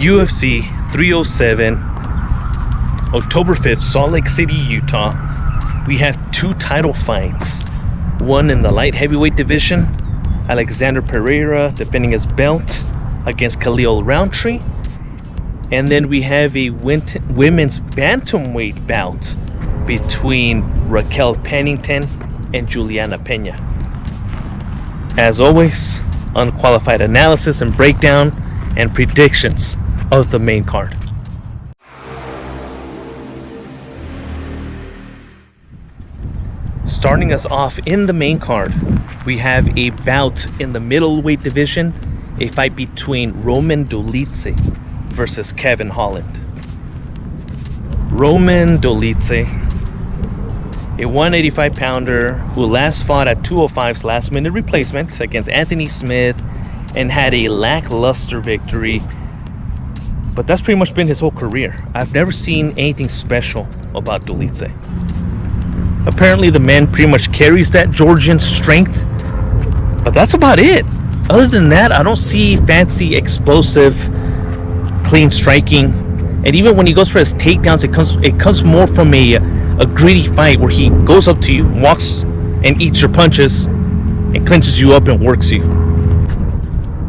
UFC 307, October 5th, Salt Lake City, Utah. We have two title fights. One in the light heavyweight division, Alexander Pereira defending his belt against Khalil Roundtree. And then we have a women's bantamweight bout between Raquel Pennington and Juliana Pena. As always, unqualified analysis and breakdown and predictions of the main card. Starting us off in the main card, we have a bout in the middleweight division, a fight between Roman Dolize versus Kevin Holland. Roman Dolize, a 185-pounder who last fought at 205's last-minute replacement against Anthony Smith and had a lackluster victory, but that's pretty much been his whole career. I've never seen anything special about Dolize. Apparently the man pretty much carries that Georgian strength, but that's about it. Other than that, I don't see fancy, explosive, clean striking. And even when he goes for his takedowns, it comes more from a gritty fight where he goes up to you, walks and eats your punches and clinches you up and works you.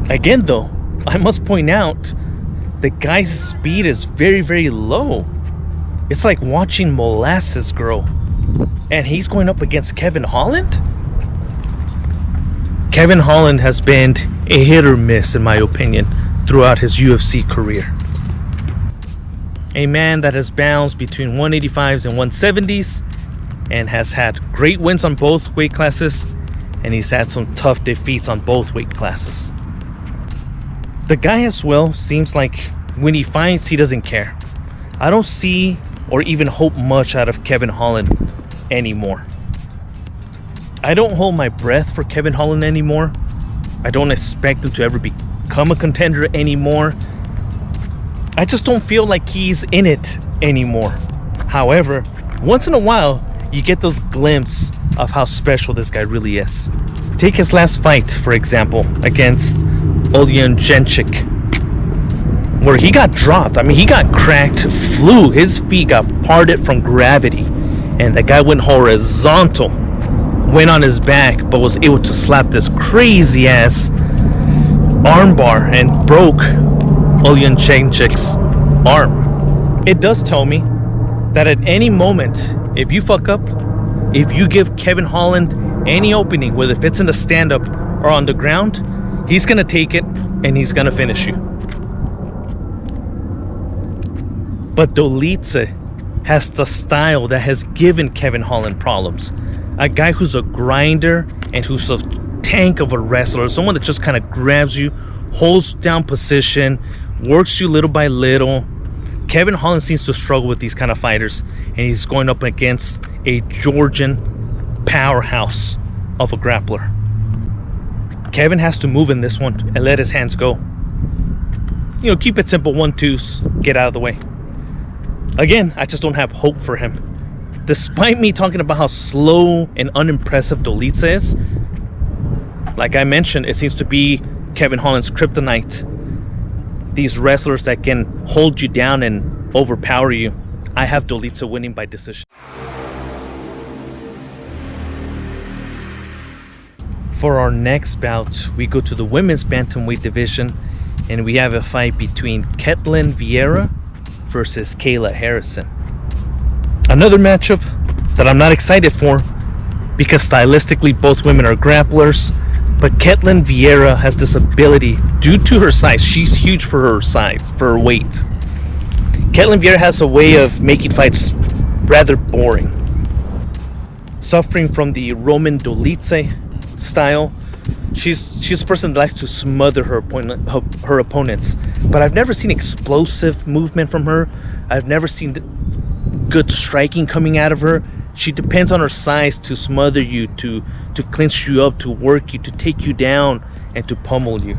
Again though, I must point out the guy's speed is very, very low. It's like watching molasses grow. And he's going up against Kevin Holland? Kevin Holland has been a hit or miss, in my opinion, throughout his UFC career. A man that has bounced between 185s and 170s and has had great wins on both weight classes, and he's had some tough defeats on both weight classes. The guy as well seems like when he fights, he doesn't care. I don't see or even hope much out of Kevin Holland anymore. I don't hold my breath for Kevin Holland anymore. I don't expect him to ever become a contender anymore. I just don't feel like he's in it anymore. However, once in a while, you get those glimpses of how special this guy really is. Take his last fight, for example, against Oljanchik, where he got dropped. I mean, he got cracked, flew, his feet got parted from gravity, and the guy went horizontal, went on his back, but was able to slap this crazy ass armbar and broke Oljanchik's arm. It does tell me that at any moment, if you fuck up, if you give Kevin Holland any opening, whether if it's in the stand-up or on the ground, he's gonna take it and he's gonna finish you. But Dolize has the style that has given Kevin Holland problems. A guy who's a grinder and who's a tank of a wrestler, someone that just kind of grabs you, holds down position, works you little by little. Kevin Holland seems to struggle with these kind of fighters, and he's going up against a Georgian powerhouse of a grappler. Kevin has to move in this one and let his hands go. You know, keep it simple, 1-2s, get out of the way. Again, I just don't have hope for him. Despite me talking about how slow and unimpressive Dolize is, like I mentioned, it seems to be Kevin Holland's kryptonite. These wrestlers that can hold you down and overpower you. I have Dolize winning by decision. For our next bout, we go to the women's bantamweight division, and we have a fight between Ketlen Viera versus Kayla Harrison. Another matchup that I'm not excited for because stylistically both women are grapplers, but Ketlen Viera has this ability due to her size. She's huge for her size, for her weight. Ketlen Viera has a way of making fights rather boring. Suffering from the Roman Dolize style, she's a person that likes to smother her opponents, but I've never seen explosive movement from her. I've never seen good striking coming out of her. She depends on her size to smother you, to clinch you up, to work you, to take you down, and to pummel you.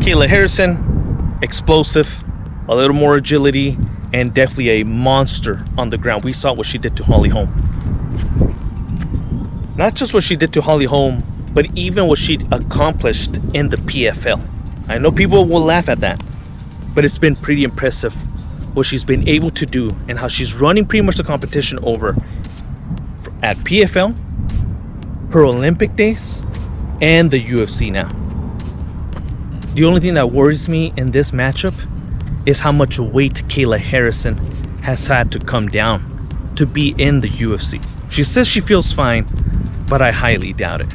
Kayla Harrison, explosive, a little more agility, and definitely a monster on the ground. We saw what she did to Holly Holm. Not just what she did to Holly Holm, but even what she accomplished in the PFL. I know people will laugh at that, but it's been pretty impressive what she's been able to do and how she's running pretty much the competition over at PFL, her Olympic days, and the UFC now. The only thing that worries me in this matchup is how much weight Kayla Harrison has had to come down to be in the UFC. She says she feels fine, but I highly doubt it.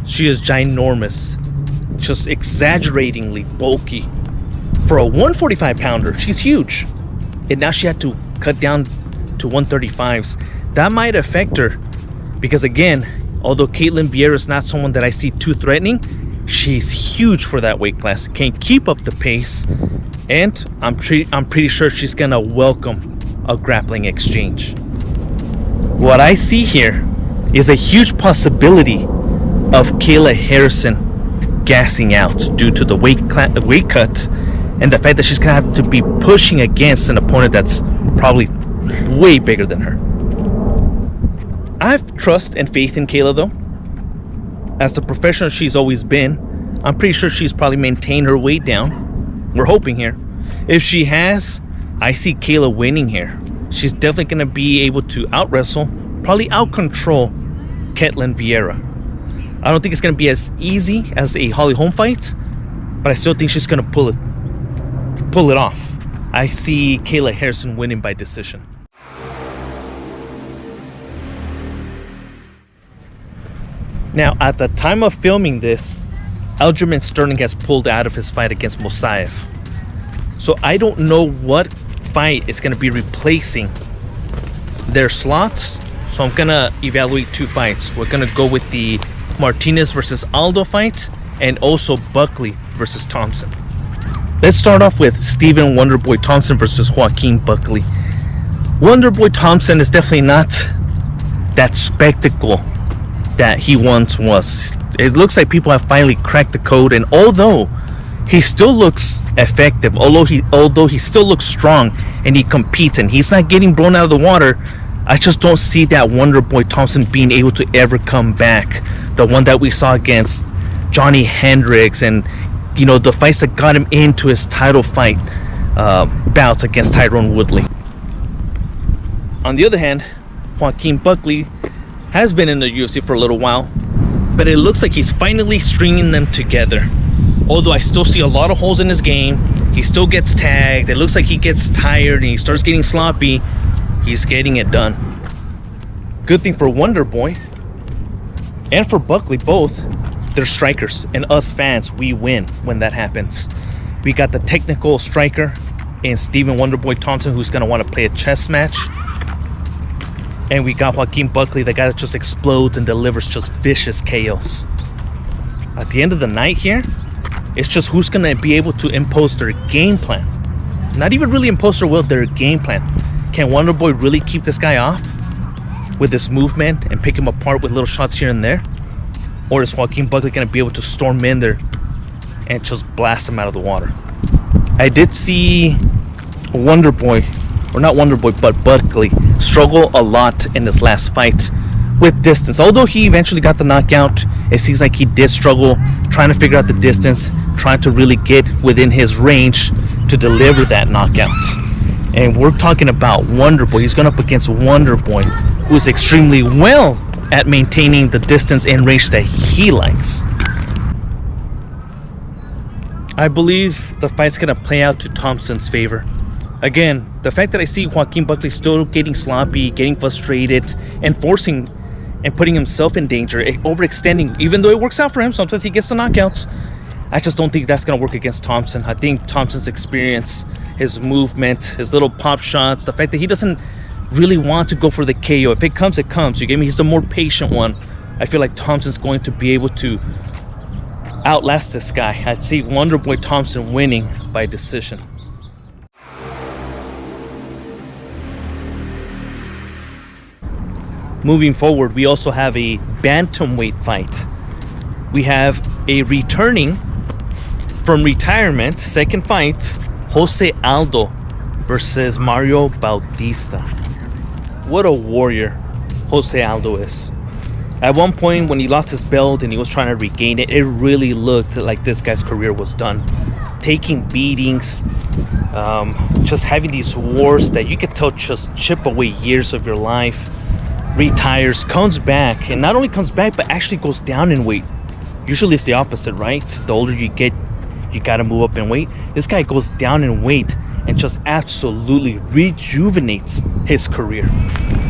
She is ginormous, just exaggeratingly bulky. For a 145 pounder, she's huge. And now she had to cut down to 135s. That might affect her because, again, although Caitlin Viera is not someone that I see too threatening, she's huge for that weight class. Can't keep up the pace. And I'm pretty sure she's gonna welcome a grappling exchange. What I see here is a huge possibility of Kayla Harrison gassing out due to the weight cut and the fact that she's gonna have to be pushing against an opponent that's probably way bigger than her. I have trust and faith in Kayla though. As the professional she's always been, I'm pretty sure she's probably maintained her weight down. We're hoping here. If she has, I see Kayla winning here. She's definitely gonna be able to out-wrestle, probably out-control Caitlin Viera. I don't think it's gonna be as easy as a Holly Holm fight, but I still think she's gonna pull it off. I see Kayla Harrison winning by decision. Now, at the time of filming this, Aljamain Sterling has pulled out of his fight against Mosaev. So I don't know what fight is going to be replacing their slots. So I'm going to evaluate two fights. We're going to go with the Martinez versus Aldo fight and also Buckley versus Thompson. Let's start off with Stephen Wonderboy Thompson versus Joaquin Buckley. Wonderboy Thompson is definitely not that spectacle that he once was. It looks like people have finally cracked the code, and although he still looks effective, although he still looks strong and he competes and he's not getting blown out of the water, I just don't see that Wonderboy Thompson being able to ever come back. The one that we saw against Johnny Hendricks and, you know, the fights that got him into his title fight bouts against Tyrone Woodley. On the other hand, Joaquin Buckley has been in the UFC for a little while, but it looks like he's finally stringing them together. Although I still see a lot of holes in his game, he still gets tagged, it looks like he gets tired and he starts getting sloppy, he's getting it done. Good thing for Wonderboy and for Buckley both, they're strikers, and us fans, we win when that happens. We got the technical striker in Stephen Wonderboy Thompson, who's going to want to play a chess match. And we got Joaquin Buckley, the guy that just explodes and delivers just vicious KOs. At the end of the night here, it's just who's going to be able to impose their game plan. Not even really impose their will, their game plan. Can Wonderboy really keep this guy off with this movement and pick him apart with little shots here and there? Or is Joaquin Buckley going to be able to storm in there and just blast him out of the water? I did see Wonderboy, or not Wonderboy, but Buckley struggle a lot in this last fight with distance. Although he eventually got the knockout, it seems like he did struggle trying to figure out the distance, trying to really get within his range to deliver that knockout. And we're talking about Wonderboy. He's going up against Wonderboy, who is extremely well at maintaining the distance and range that he likes. I believe the fight's going to play out to Thompson's favor. Again, the fact that I see Joaquin Buckley still getting sloppy, getting frustrated, and forcing and putting himself in danger, overextending, even though it works out for him, sometimes he gets the knockouts. I just don't think that's going to work against Thompson. I think Thompson's experience, his movement, his little pop shots, the fact that he doesn't really want to go for the KO. If it comes, it comes. You get me? He's the more patient one. I feel like Thompson's going to be able to outlast this guy. I'd see Wonderboy Thompson winning by decision. Moving forward, we also have a bantamweight fight. We have a returning from retirement second fight, Jose Aldo versus Mario Bautista. What a warrior Jose Aldo is. At one point when he lost his belt and he was trying to regain it, it really looked like this guy's career was done. taking beatings, just having these wars that you could tell just chip away years of your life, retires, comes back, and not only comes back, but actually goes down in weight. Usually it's the opposite, right? The older you get, you gotta move up in weight. This guy goes down in weight and just absolutely rejuvenates his career.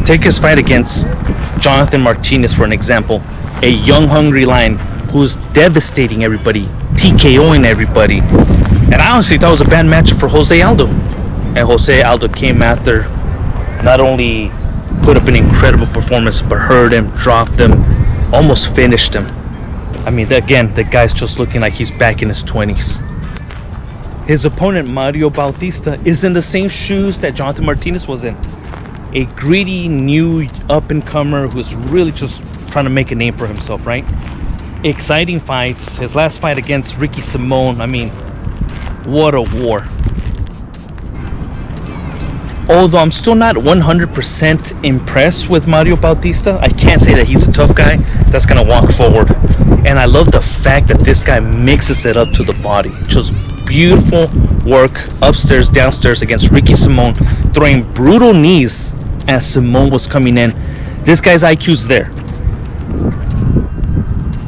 Take his fight against Jonathan Martinez for an example. A young, hungry lion who's devastating everybody, TKOing everybody. And I honestly thought it was a bad matchup for Jose Aldo. And Jose Aldo came after, not only put up an incredible performance, but hurt him, dropped him, almost finished him. I mean, again, the guy's just looking like he's back in his 20s. His opponent, Mario Bautista, is in the same shoes that Jonathan Martinez was in. A greedy, new up-and-comer who's really just trying to make a name for himself, right? Exciting fights. His last fight against Ricky Simón, I mean, what a war. Although I'm still not 100% impressed with Mario Bautista, I can't say that he's a tough guy that's gonna walk forward. And I love the fact that this guy mixes it up to the body. Just beautiful work upstairs, downstairs against Ricky Simón, throwing brutal knees as Simón was coming in. This guy's IQ's there.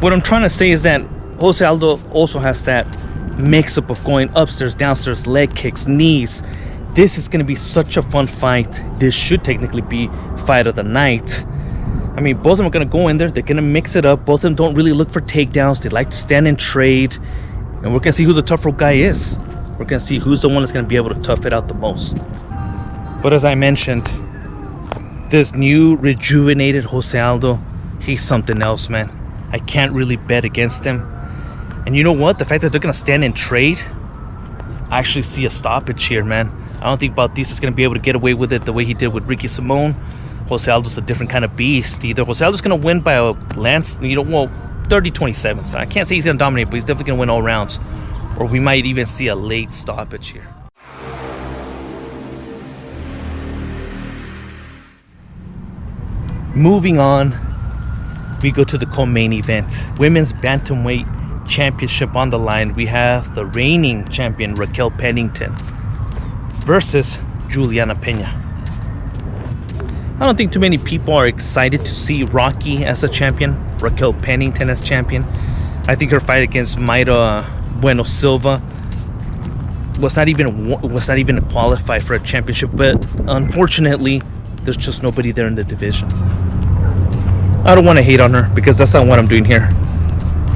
What I'm trying to say is that Jose Aldo also has that mix-up of going upstairs, downstairs, leg kicks, knees. This is going to be such a fun fight. This should technically be fight of the night. I mean, both of them are going to go in there. They're going to mix it up. Both of them don't really look for takedowns. They like to stand and trade. And we're going to see who the tougher guy is. We're going to see who's the one that's going to be able to tough it out the most. But as I mentioned, this new rejuvenated Jose Aldo, he's something else, man. I can't really bet against him. And you know what? The fact that they're going to stand and trade, I actually see a stoppage here, man. I don't think Bautista's going to be able to get away with it the way he did with Ricky Simón. Jose Aldo's a different kind of beast. Either Jose Aldo's going to win by a lance, 30-27. So I can't say he's going to dominate, but he's definitely going to win all rounds. Or we might even see a late stoppage here. Moving on, we go to the co-main event. Women's Bantamweight Championship on the line. We have the reigning champion Raquel Pennington versus Juliana Pena. I don't think too many people are excited to see Rocky as a champion, Raquel Pennington as champion. I think her fight against Mayra Bueno Silva was not even qualified for a championship, but unfortunately, there's just nobody there in the division. I don't want to hate on her because that's not what I'm doing here.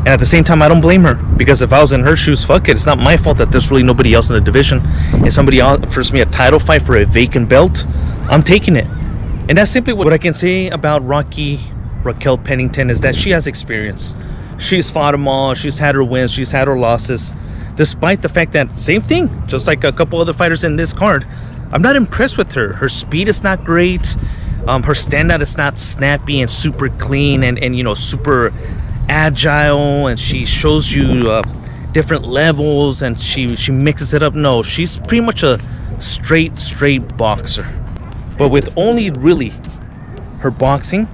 And at the same time, I don't blame her, because if I was in her shoes, fuck it. It's not my fault that there's really nobody else in the division. If somebody offers me a title fight for a vacant belt, I'm taking it. And that's simply what I can say about Raquel Pennington, is that she has experience. She's fought them all. She's had her wins. She's had her losses. Despite the fact that, same thing, just like a couple other fighters in this card, I'm not impressed with her. Her speed is not great. Her standout is not snappy and super clean and super agile, and she shows you different levels and she mixes it up. No, she's pretty much a straight boxer. But with only really her boxing,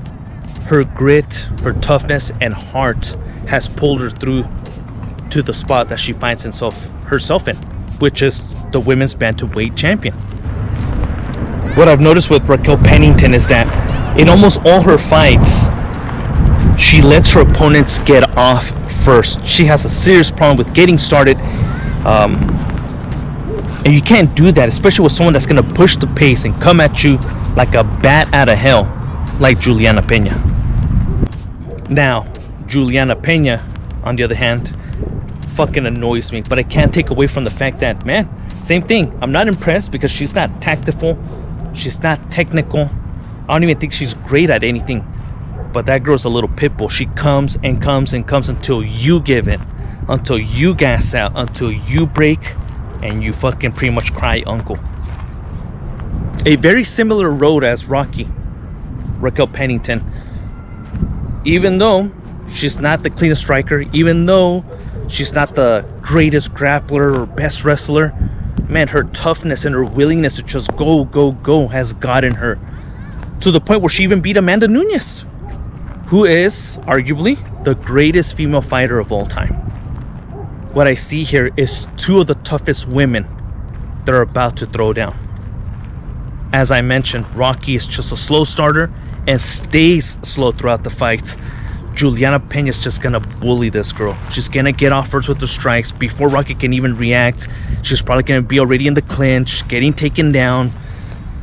her grit, her toughness, and heart has pulled her through to the spot that she finds herself in, which is the women's bantamweight champion. What I've noticed with Raquel Pennington is that in almost all her fights, she lets her opponents get off first. She has a serious problem with getting started. And you can't do that, especially with someone that's going to push the pace and come at you like a bat out of hell, like Juliana Pena. Now, Juliana Pena, on the other hand, fucking annoys me, but I can't take away from the fact that, man, same thing. I'm not impressed because she's not tactful. She's not technical. I don't even think she's great at anything. But that girl's a little pit bull. She comes and comes and comes until you give in, until you gas out, until you break, and you fucking pretty much cry uncle. A very similar road as Raquel Pennington. Even though she's not the cleanest striker, even though she's not the greatest grappler or best wrestler, man, her toughness and her willingness to just go has gotten her to the point where she even beat Amanda Nunes, who is arguably the greatest female fighter of all time. what I see here is two of the toughest women that are about to throw down. As I mentioned, Rocky is just a slow starter and stays slow throughout the fight. Juliana Pena is just gonna bully this girl. She's gonna get off first with the strikes before Rocky can even react. She's probably gonna be already in the clinch, getting taken down.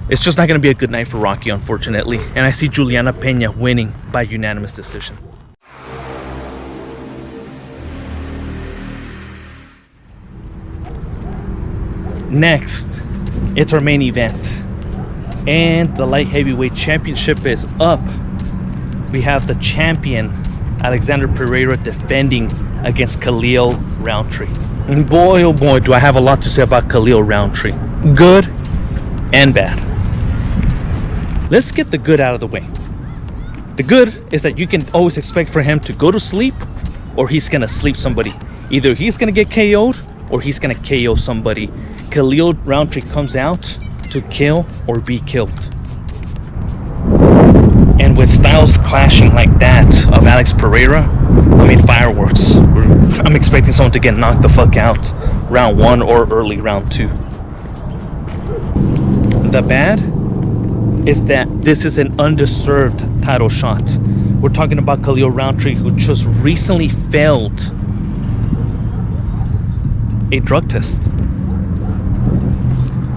It's just not gonna be a good night for Rocky, unfortunately. And I see Juliana Pena winning by unanimous decision. Next, it's our main event. And the light heavyweight championship is up. We have the champion, Alexander Pereira, defending against Khalil Roundtree. And boy, oh boy, do I have a lot to say about Khalil Roundtree. Good and bad. Let's get the good out of the way. The good is that you can always expect for him to go to sleep or he's gonna sleep somebody. Either he's gonna get KO'd or he's gonna KO somebody. Khalil Roundtree comes out to kill or be killed. And with styles clashing like that of Alex Pereira, I mean, fireworks. I'm expecting someone to get knocked the fuck out round 1 or early round 2. The bad is that this is an undeserved title shot. We're talking about Khalil Roundtree, who just recently failed a drug test.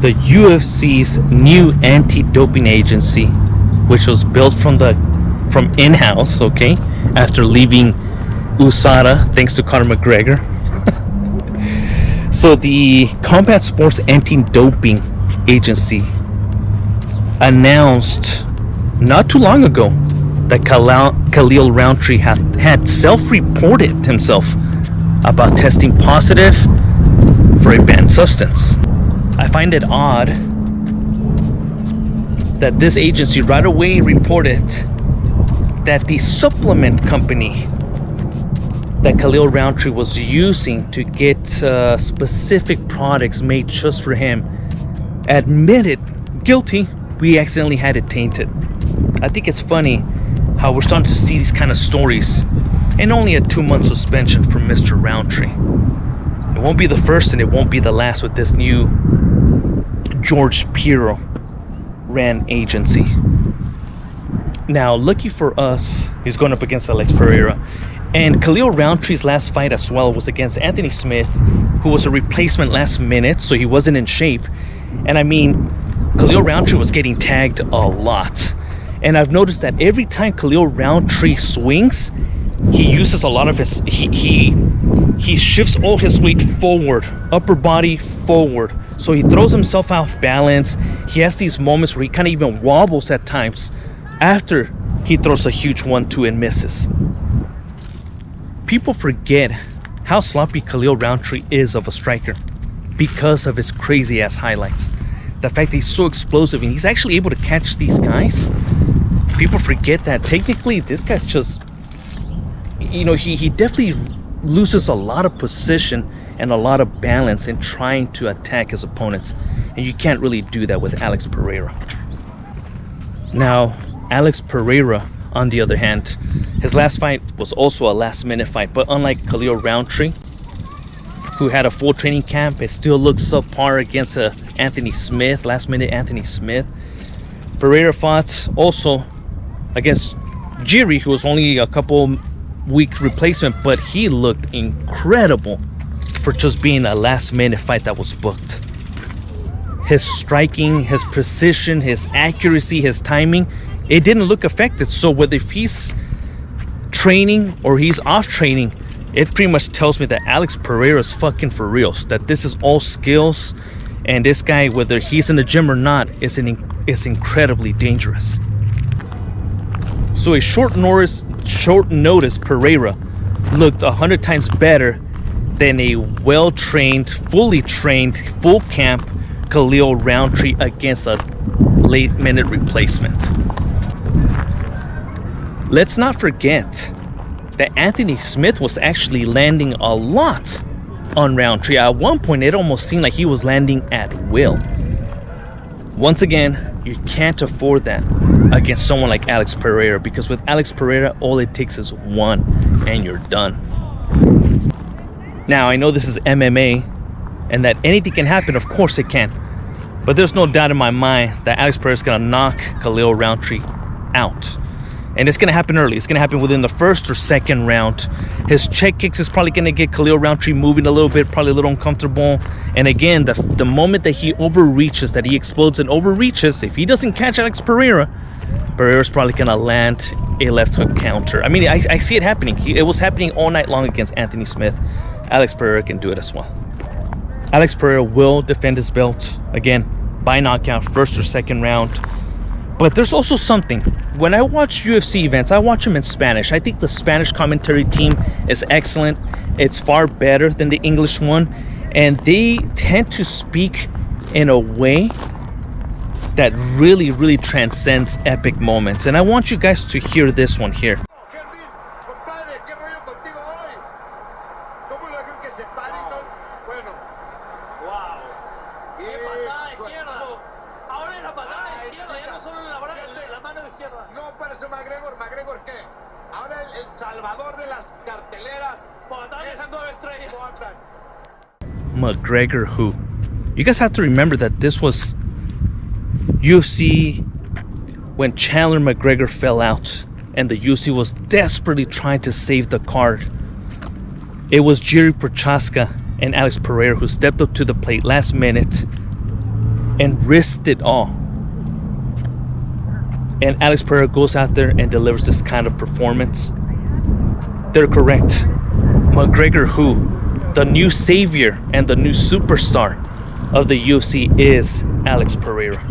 The UFC's new anti-doping agency, which was built from in-house, okay, after leaving USADA thanks to Conor McGregor. So the Combat Sports Anti-Doping Agency announced not too long ago that Khalil Roundtree had self-reported himself about testing positive for a banned substance. I find it odd that this agency right away reported that the supplement company that Khalil Roundtree was using to get specific products made just for him admitted guilty. We accidentally had it tainted. I think it's funny how we're starting to see these kind of stories, and only a 2-month suspension from Mr. Roundtree. It won't be the first and it won't be the last with this new George Piro ran agency. Now, lucky for us, he's going up against Alex Pereira. And Khalil Roundtree's last fight as well was against Anthony Smith, who was a replacement last minute, so he wasn't in shape. And I mean, Khalil Roundtree was getting tagged a lot. And I've noticed that every time Khalil Roundtree swings, he uses a lot of his, he shifts all his weight forward, upper body forward. So he throws himself off balance. He has these moments where he kind of even wobbles at times after he throws a huge 1-2 and misses. People forget how sloppy Khalil Roundtree is of a striker because of his crazy ass highlights. The fact that he's so explosive and he's actually able to catch these guys. People forget that technically this guy's just, you know, he definitely loses a lot of position and a lot of balance in trying to attack his opponents. And you can't really do that with Alex Pereira. Now, Alex Pereira, on the other hand, his last fight was also a last-minute fight, but unlike Khalil Roundtree, who had a full training camp, it still looks subpar against Anthony Smith, last-minute Anthony Smith. Pereira fought also against Jiri, who was only a couple-week replacement, but he looked incredible for just being a last-minute fight that was booked. His striking, his precision, his accuracy, his timing, it didn't look affected. So whether if he's training or he's off training, it pretty much tells me that Alex Pereira's fucking for reals, that this is all skills, and this guy, whether he's in the gym or not, is incredibly dangerous. So a short notice Pereira looked 100 times better than a well-trained, fully trained, full camp Khalil Roundtree against a late-minute replacement. Let's not forget that Anthony Smith was actually landing a lot on Roundtree. At one point, it almost seemed like he was landing at will. Once again, you can't afford that against someone like Alex Pereira, because with Alex Pereira, all it takes is one and you're done. Now, I know this is MMA and that anything can happen. Of course it can. But there's no doubt in my mind that Alex Pereira is going to knock Khalil Roundtree out. And it's going to happen early. It's going to happen within the first or second round. His check kicks is probably going to get Khalil Roundtree moving a little bit, probably a little uncomfortable. And again, the moment that he overreaches, that he explodes and overreaches, if he doesn't catch Alex Pereira, Pereira's probably going to land a left hook counter. I mean, I see it happening. It was happening all night long against Anthony Smith. Alex Pereira can do it as well. Alex Pereira will defend his belt, again, by knockout, first or second round. But there's also something. When I watch UFC events, I watch them in Spanish. I think the Spanish commentary team is excellent. It's far better than the English one. And they tend to speak in a way that really, really transcends epic moments. And I want you guys to hear this one here. McGregor who? You guys have to remember that this was UFC when Chandler McGregor fell out and the UFC was desperately trying to save the card. It was Jiri Prochazka and Alex Pereira who stepped up to the plate last minute and risked it all. And Alex Pereira goes out there and delivers this kind of performance. They're correct. McGregor who? The new savior and the new superstar of the UFC is Alex Pereira.